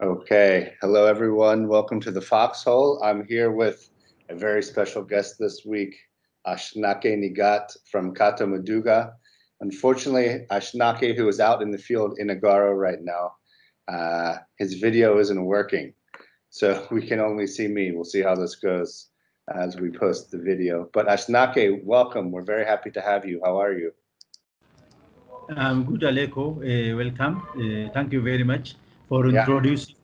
Okay, hello everyone. Welcome to the Foxhole. I'm here with a very special guest this week, Asnake Nigat from Kata Muduga. Unfortunately, Asnake, who is out in the field in Agaro right now, his video isn't working, so we can only see me. We'll see how this goes as we post the video. But Asnake, welcome. We're very happy to have you. How are you? I'm good, Aleko. Welcome. Thank you very much for Yeah. introducing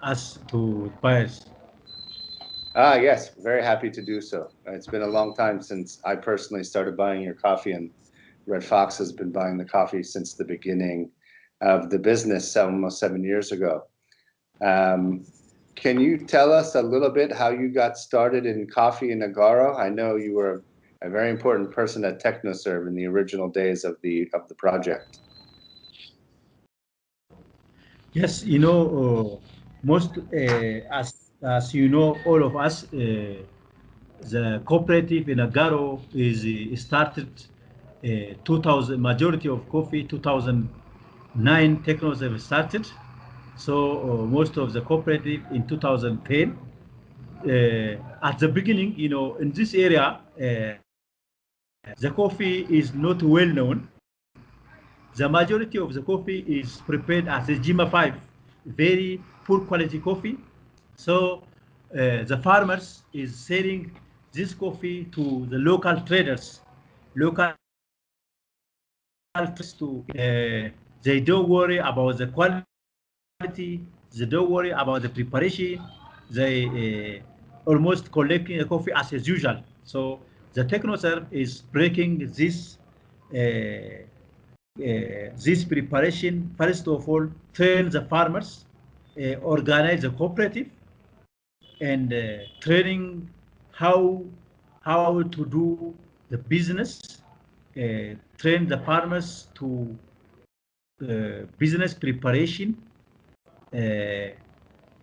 us to buyers. Yes, very happy to do so. It's been a long time since I personally started buying your coffee, and Red Fox has been buying the coffee since the beginning of the business almost 7 years ago. Can you tell us a little bit how you got started in coffee in Agaro? I know you were a very important person at TechnoServe in the original days of the project. Yes, most as you know, all of us, the cooperative in Agaro is started 2000. Majority of coffee 2009 TechnoServe started. So most of the cooperative in 2010. At the beginning, in this area, the coffee is not well known. The majority of the coffee is prepared as a Jima 5, very poor quality coffee. So the farmers is selling this coffee to the local traders. Local traders they don't worry about the quality, they don't worry about the preparation. They almost collecting the coffee as usual. So the TechnoServe is breaking this preparation. First of all, train the farmers, organize a cooperative, and training how how to do the business, train the farmers to business preparation, uh,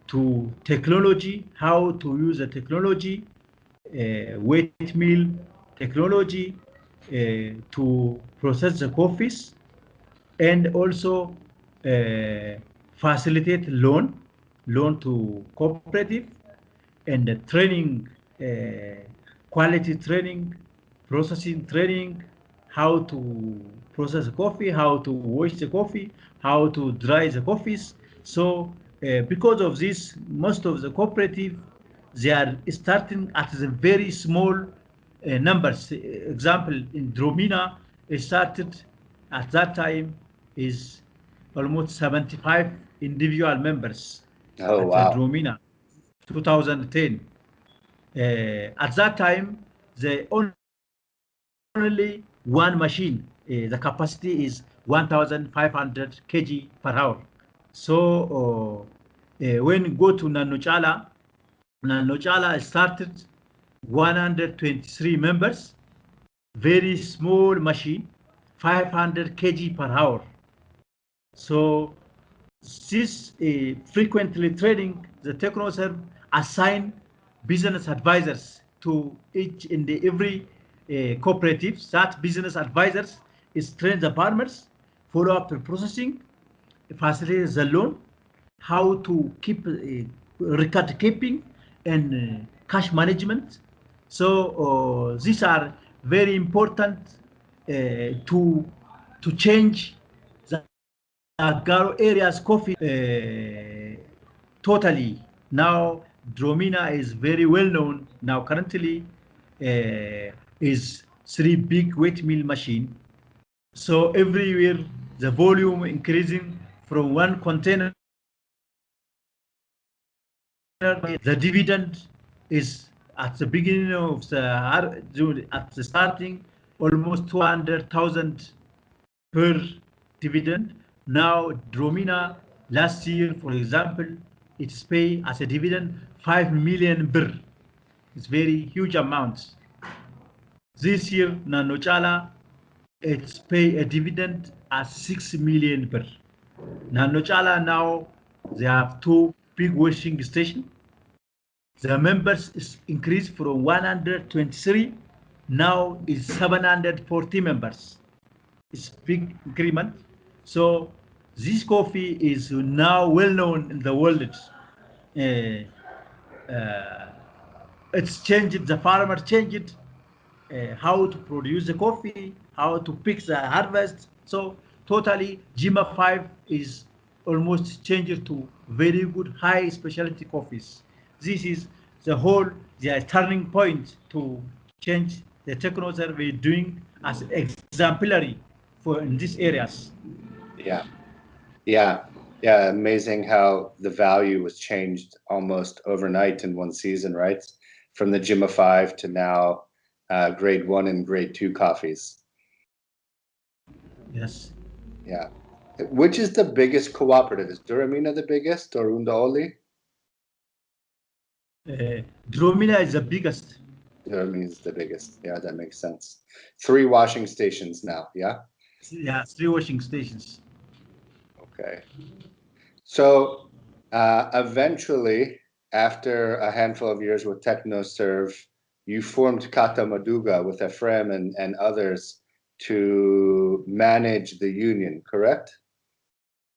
to technology, how to use the technology, wet mill technology to process the coffees, and also facilitate loan to cooperative, and the training, quality training, processing training, how to process the coffee, how to wash the coffee, how to dry the coffees. So because of this, most of the cooperative, they are starting at the very small numbers. Example, in Dromina, it started at that time is almost 75 individual members Oh, at the wow. Dromina, 2010. At that time, the only one machine, the capacity is 1,500 kg per hour. So when you go to Nanochala, Nanochala started 123 members, very small machine, 500 kg per hour. So this frequently trading, the TechnoServe assign business advisors to each in the every cooperative. That business advisors is train the farmers, follow up the processing, facilitate the loan, how to keep record keeping, and cash management. So these are very important to change the Agaro area's coffee totally. Now Dromina is very well known. Now currently is 3 big wet mill machine. So everywhere the volume increasing from one container. The dividend is at the beginning of at the starting almost 200,000 per dividend. Now Dromina last year, for example, it's pay as a dividend 5 million birr. It's very huge amounts. This year Nanochala, it's pay a dividend at 6 million birr. Nanochala now they have 2 big washing stations. The members is increased from 123, now is 740 members. It's big increment. So This coffee is now well known in the world. Uh, it's changed, the farmer changed how to produce the coffee, how to pick the harvest. So totally Jima 5 is almost changed to very good high specialty coffees. This is the whole the turning point to change the technology we're doing as exemplary for in these areas. Yeah, yeah, yeah. Amazing how the value was changed almost overnight in one season, right? From the Jimma 5 to now grade 1 and grade 2 coffees. Yes. Yeah. Which is the biggest cooperative? Is Duramina the biggest or Undaoli? Dromina is the biggest. Duramina is the biggest. Yeah, that makes sense. 3 washing stations now. Yeah. Yeah, 3 washing stations. Okay. So eventually, after a handful of years with TechnoServe, you formed Kata Muduga with Ephraim and others to manage the union, correct?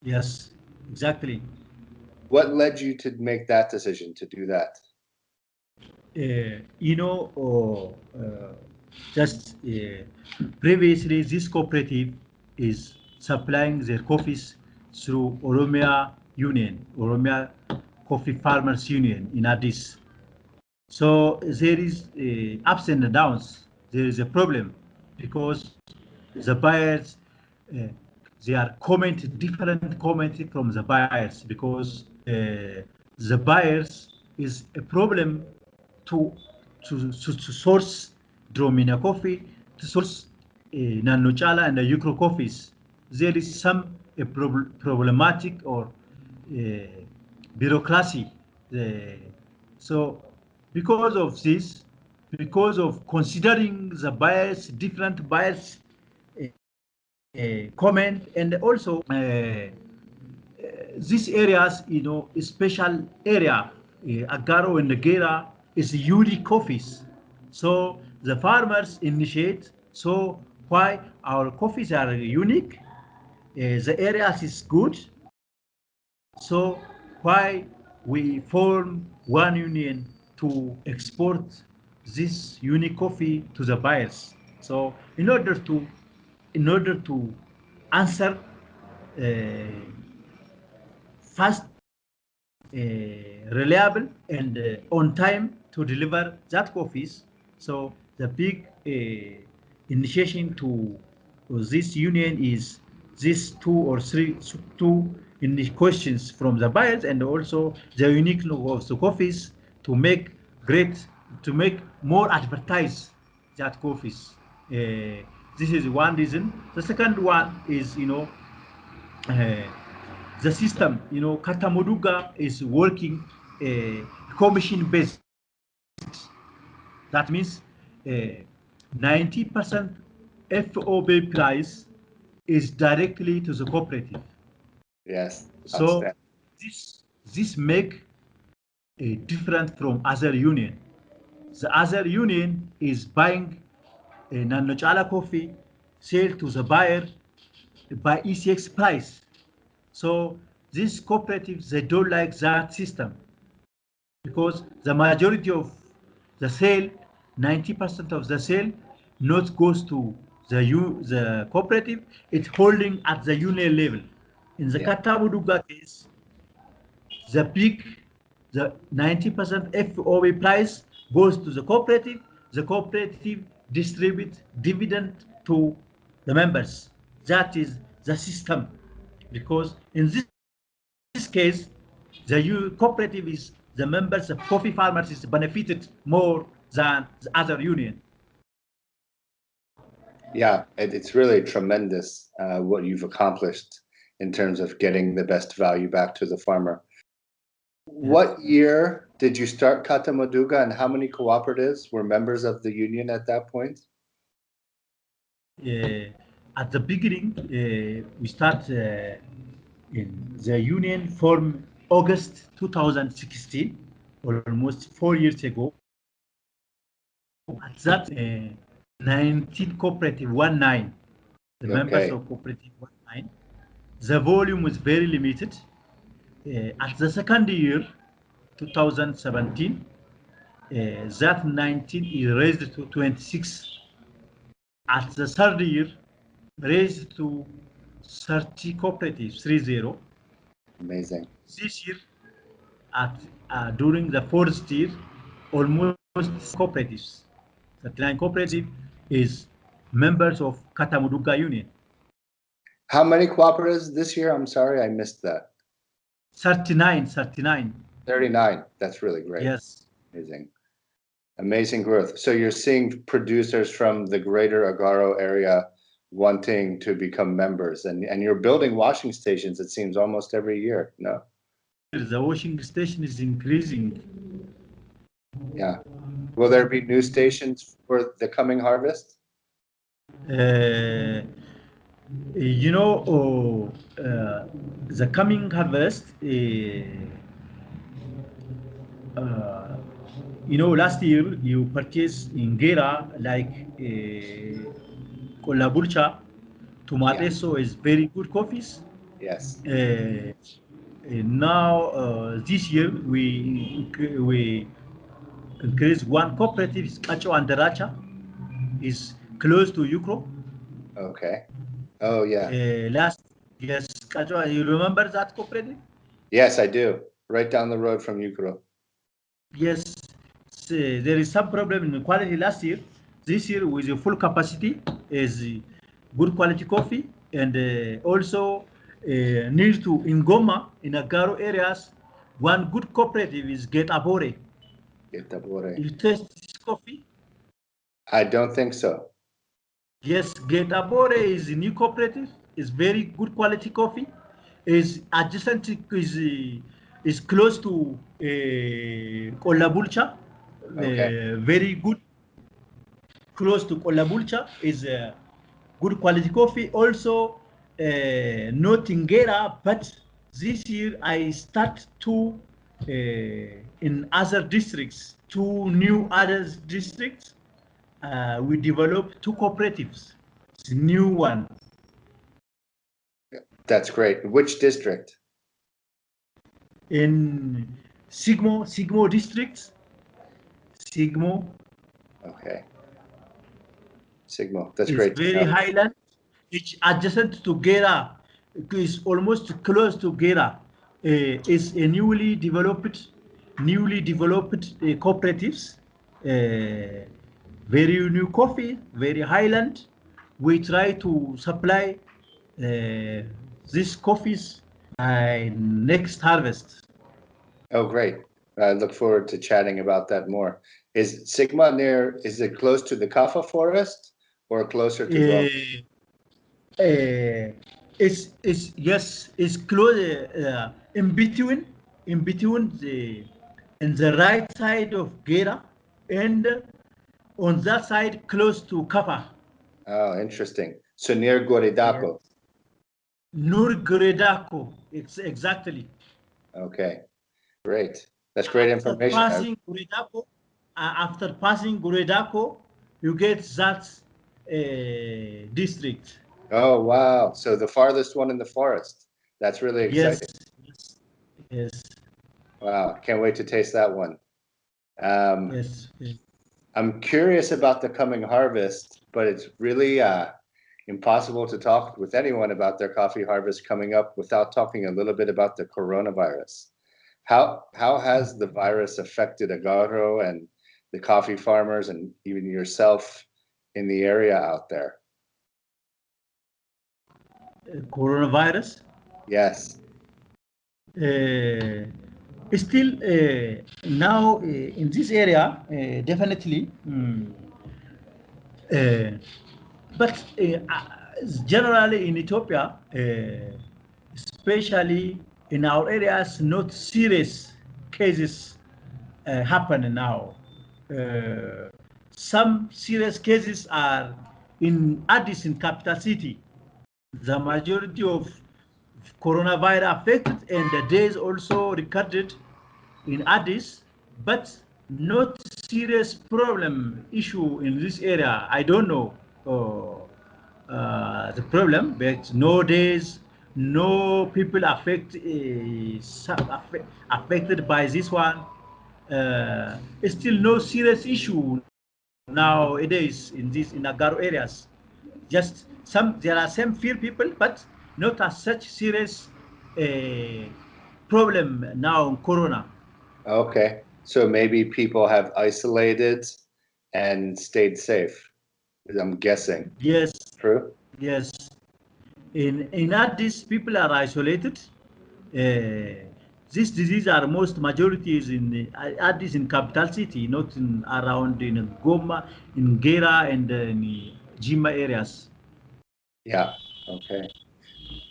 Yes, exactly. What led you to make that decision to do that? You know, just previously, this cooperative is supplying their coffees through Oromia Union, Oromia Coffee Farmers Union in Addis. So there is ups and downs. There is a problem because the buyers uh, they are different comment from the buyers because the buyers is a problem to to source Dromina coffee, to source Nanochala and the Yukro coffees. There is some problematic or uh, bureaucracy. Uh, so because of this, because of considering the buyers, different buyers comment, and also these areas, you know, a special area, Agaro and Negera is unique coffees. So the farmers initiate. So why our coffees are unique? The areas is good. So why we form one union to export this unique coffee to the buyers. So in order to answer fast, reliable, and on time to deliver that coffees. So the big initiation to this union is these two in the questions from the buyers and also the uniqueness of the coffees to make great to make more advertise that coffees. This is one reason. The second one is uh, the system, Kata Muduga is working commission based. That means uh, 90% FOB price is directly to the cooperative. Yes, So outstanding. this make a different from other union. The other union is buying a Nanochala coffee, sell to the buyer by ECX price. So these cooperatives, they don't like that system because the majority of the sale, 90% of the sale, not goes to the cooperative, it's holding at the union level. In the Yeah, Katabuduga case, the peak, the 90% FOB price goes to the cooperative distributes dividend to the members. That is the system. Because in this case, the cooperative is the members of coffee farmers is benefited more than the other union. yeah, it's really tremendous what you've accomplished in terms of getting the best value back to the farmer. Yes. What year did you start Kata Muduga and how many cooperatives were members of the union at that point? At the beginning, we start in the union form August 2016, almost 4 years ago. At that, 19 cooperative 19, the members Okay, of cooperative 19. The volume was very limited. At the second year, 2017, that 19 is raised to 26. At the third year, raised to 30 cooperatives, 30. Amazing. This year, at during the fourth year, almost cooperatives. 39 cooperative is members of Kata Muduga Union. How many cooperatives this year? I'm sorry, I missed that. 39, 39. 39. That's really great. Yes. Amazing. Amazing growth. So you're seeing producers from the greater Agaro area wanting to become members, and you're building washing stations, it seems, almost every year, no? The washing station is increasing. Yeah. Will there be new stations for the coming harvest? Uh, you know, the coming harvest, you know, last year you purchased in Gera like Kolabulcha, Yeah. Tomateso is very good coffees. Yes. Now this year we increase one cooperative, Kacho and Daracha, is close to Ukro. Okay. Oh, yeah. Last, yes, Kacho, you remember that cooperative? Yes, I do. Right down the road from Ukro. Yes, there is some problem in the quality last year. This year with the full capacity is good quality coffee, and also near to in Goma, in Agaro areas, one good cooperative is Get Abore. Itabore. You taste this coffee? I don't think so. Yes, Get Abore is a new cooperative. It's very good quality coffee. Is adjacent to, is close to Kolabulcha. Okay. Very good, close to Kolabulcha is good quality coffee. Also, not Tingera, but this year I start to in other districts, two new other districts. We developed two cooperatives. It's a new one. That's great. Which district? In Sigmo districts. Sigmo Okay. Sigmo. That's is great to very know. highland. It's adjacent to Gera. It's almost close to Gera. It's a newly developed cooperatives. Very new coffee, very highland. We try to supply these coffees by next harvest. Oh, great. I look forward to chatting about that more. Is Sigma near, is it close to the Kafa forest or closer to Goma? Uh, it's yes, it's close in between the in the right side of Gera and on that side close to Kapa. Oh, interesting. So near Yes. Goridako. Nur Gredako, it's exactly. Okay, great. That's great After information. passing Guredako, after passing Guredako, you get that district. Oh, wow. So the farthest one in the forest. That's really Yes, exciting. yes, yes, Wow, can't wait to taste that one. Um, yes, yes. I'm curious about the coming harvest, but it's really impossible to talk with anyone about their coffee harvest coming up without talking a little bit about the coronavirus. How has the virus affected Agaro and the coffee farmers and even yourself in the area out there? Coronavirus. Yes. Uh, Still now in this area, definitely. Uh, but generally in Ethiopia, especially in our areas, not serious cases happen now. Uh, some serious cases are in Addis, in capital city. The majority of coronavirus affected and the days also recorded in Addis, but not serious problem issue in this area. I don't know the problem, but no days, no people affected by this one. It's still no serious issue nowadays in Agaro areas. Just there are some few people, but not as such serious uh, problem now in Corona. Okay. So maybe people have isolated and stayed safe. I'm guessing. Yes, True? yes. In Addis, people are isolated. This disease are most majority is in Addis in capital city, not in around in Goma, in Gera and in Jima areas. Yeah. Okay.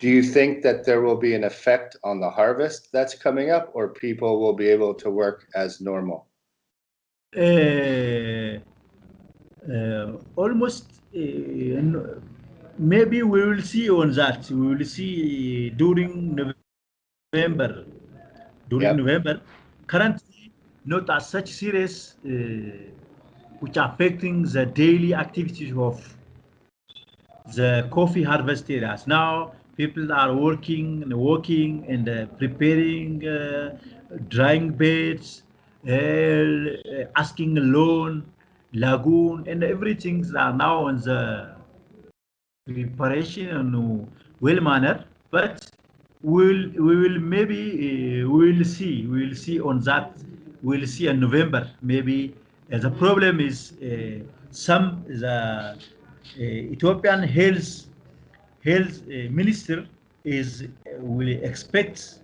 Do you think that there will be an effect on the harvest that's coming up, or people will be able to work as normal? Uh, Almost maybe we will see on that. We will see during November. During Yep. November, currently not as such serious, which affecting the daily activities of the coffee harvest areas. Now people are working and preparing drying beds, asking a loan, lagoon, and everything are now on the preparation in a well manner. But we will maybe we will see on that. We'll see in November maybe. The problem is some the Ethiopian health minister is will expect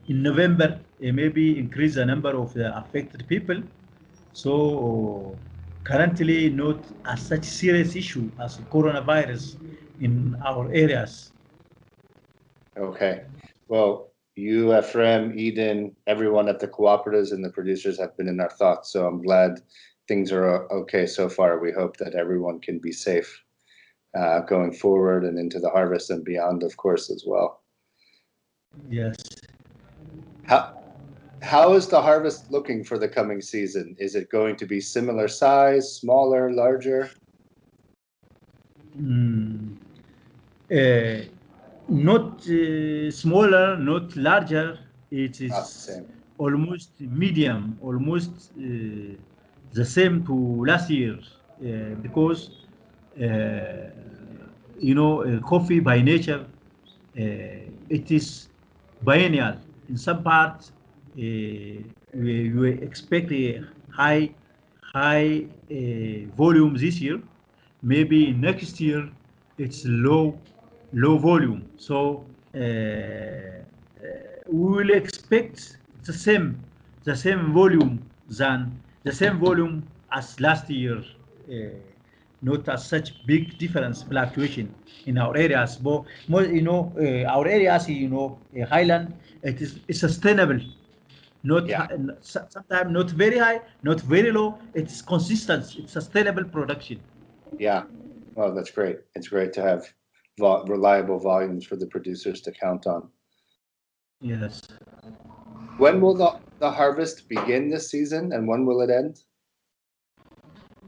in November maybe increase the number of the affected people. So currently not as such serious issue as coronavirus in our areas. Okay. Well, you, Ephraim, Eden, everyone at the cooperatives and the producers have been in our thoughts. So I'm glad things are okay so far. We hope that everyone can be safe going forward and into the harvest and beyond, of course, as well. Yes. How how is the harvest looking for the coming season? Is it going to be similar size, smaller, larger? Mm. Uh, Not smaller, not larger. It Not the is same. almost medium, almost the same to last year, because coffee by nature, it is biennial. In some parts, we expect a high volume this year. Maybe next year it's low volume. So we will expect the same volume than the same volume as last year. Not as such big difference fluctuation in our areas, but more, our areas, highland, it is it's sustainable, not Yeah. sometimes not very high, not very low. It's consistent. It's sustainable production. Yeah. Well, that's great. It's great to have reliable volumes for the producers to count on. Yes. When will the harvest begin this season and when will it end,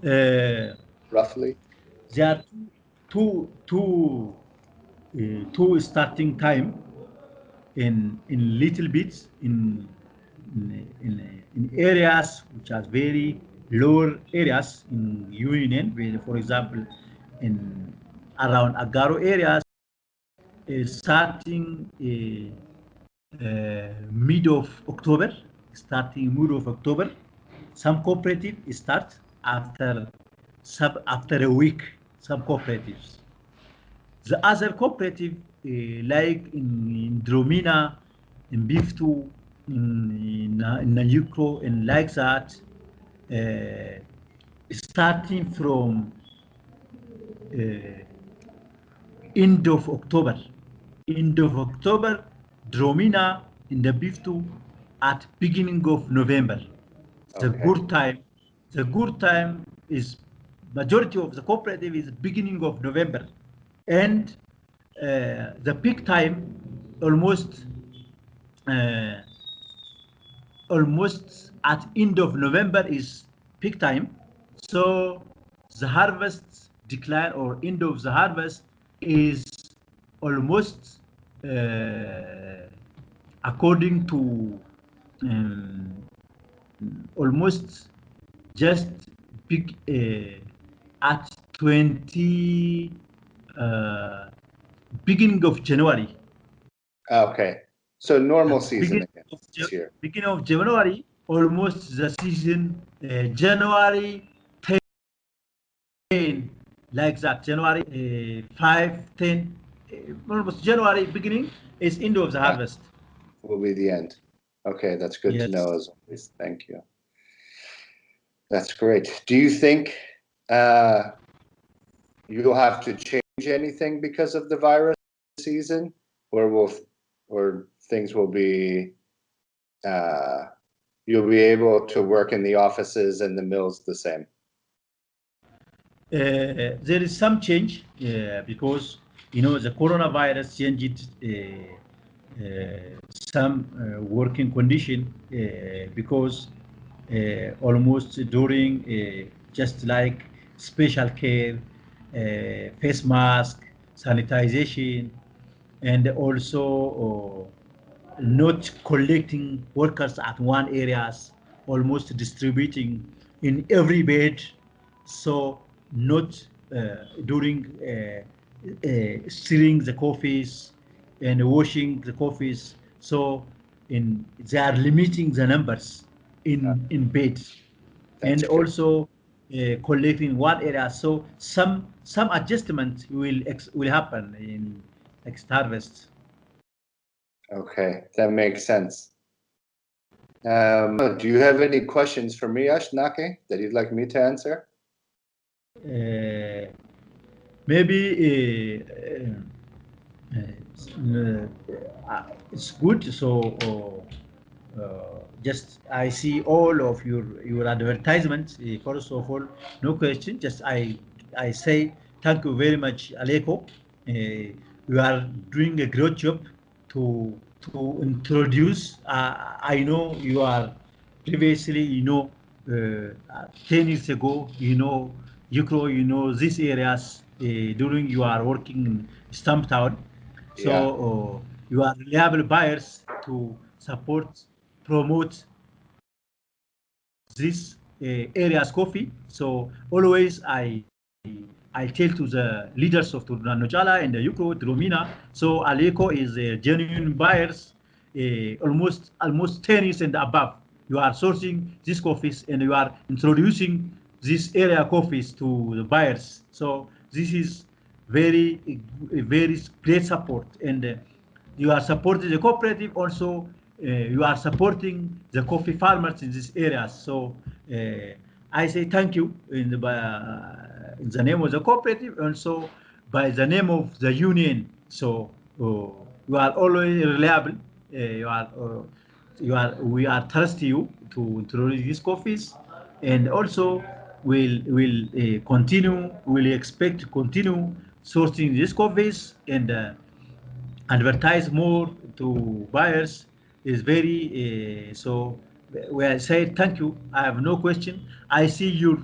Uh, roughly? there are two starting time in little bits in areas which are very lower areas in Union, where, for example, in around Agaro areas, starting mid of October, some cooperative start after a week. Some cooperatives. The other cooperative, like in Dromina, in Biftu, in Nanyuko, and like that, starting from uh, end of October. End of October, Dromina in the Biftu at beginning of November. The Okay. good time, the good time is majority of the cooperative is beginning of November, and the peak time almost uh, almost at end of November is peak time. So the harvest decline or end of the harvest is almost according to um, almost just pick at 20 uh, beginning of January. Okay. So normal At season again this year. beginning of January, almost the season January 10, like that. January 5, 10, almost January beginning is end of the Yeah, harvest. will be the end. Okay, that's good to know Yes. as always. Thank you. That's great. Do you think uh, you'll have to change anything because of the virus season, or things will be uh, you'll be able to work in the offices and the mills the same? There is some change because the coronavirus changed some working condition because almost during just like special care, face mask, sanitization, and also not collecting workers at one areas, almost distributing in every bed, so not during stealing the coffees and washing the coffees. So they are limiting the numbers Uh, in beds that's and good. also collecting one area. So some adjustment will happen in next harvest. Okay, that makes sense. Do you have any questions for me, Ashnake, that you'd like me to answer? Uh, maybe it's good. So just I see all of your advertisements. First of all, no question. Just I say thank you very much, Aleko. You are doing a great job to introduce. I know you are previously, 10 years ago, these areas during you are working in Stumptown. So Yeah, you are reliable buyers to support, promote this area's coffee. So always I tell to the leaders of Nojala and the Yuko, Dromina. So Aleko is genuine buyers, almost 10 years and above. You are sourcing these coffees and you are introducing this area coffees to the buyers. So this is very great support, and you are supporting the cooperative. Also, you are supporting the coffee farmers in these areas. So I say thank you in the name of the cooperative, also by the name of the union. So you are always reliable. We are trust you to introduce these coffees, and also will continue. Will expect to continue sourcing these coffees and advertise more to buyers is very so where I say thank you. I have no question. I see your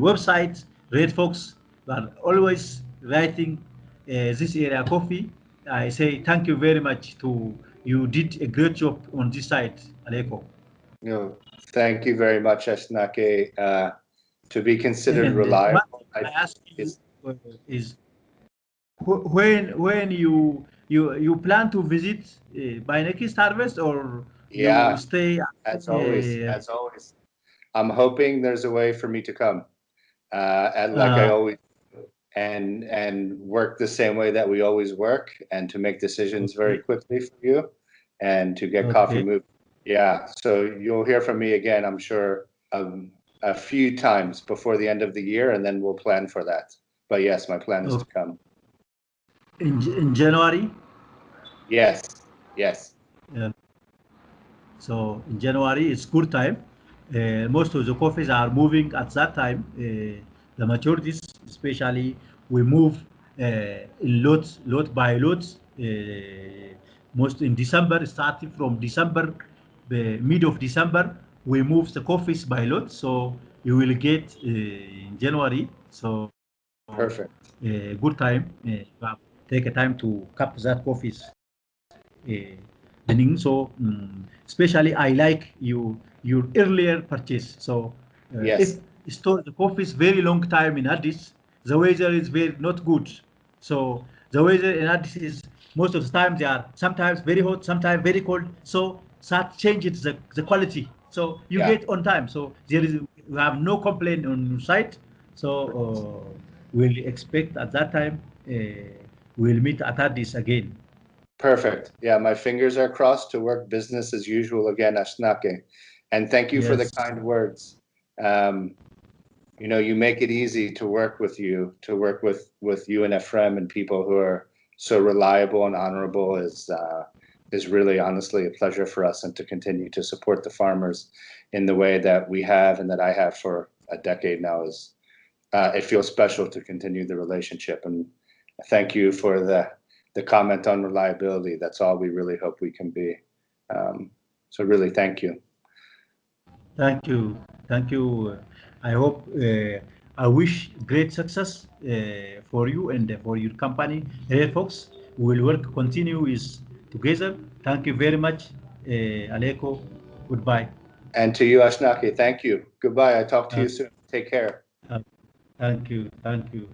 website, Red Fox, but always writing this area coffee. I say thank you very much to you did a great job on this site, Aleko. no, thank you very much, Ashnake. To be considered And reliable, I ask you is is when you plan to visit by next harvest, or you yeah, stay uh, as always. I'm hoping there's a way for me to come, and like I uh, always and work the same way that we always work, and to make decisions very okay, quickly for you, and to get coffee okay, moving. Yeah, so you'll hear from me again, I'm sure, a few times before the end of the year, and then we'll plan for that. But yes, my plan is to okay. come. In January. Yes, yes, uh, So in January, it's good time. Most of the coffees are moving at that time. The maturities, especially, we move in lot by lots. Most in December, starting from December, mid of December, we move the coffees by lot. So you will get in January. So perfect. good time. take a time to cup that coffees. Meaning, so especially I like your earlier purchase. So if Yes. store the coffee is very long time in Addis, the weather is very not good. So the weather in Addis is most of the time they are sometimes very hot, sometimes very cold. So that changes the quality. So you Yeah. get on time. So there is you have no complaint on your site. So we'll expect at that time we'll meet at Addis again. Perfect. Yeah, my fingers are crossed to work business as usual again, Asnake. And thank you for the Yes. kind words. Um, you know, you make it easy to work with you, with you and Ephraim and people who are so reliable and honorable is really honestly a pleasure for us, and to continue to support the farmers in the way that we have and that I have for a decade now is it feels special to continue the relationship. And thank you for the comment on reliability. That's all we really hope we can be. So really, thank you. Thank you. Thank you. I hope, I wish great success for you and for your company, Red Fox. We will work, continue is together. Thank you very much, Aleko. Goodbye. And to you, Ashnaki, thank you. Goodbye. I talk to Uh, you soon. Take care. uh, thank you. Thank you.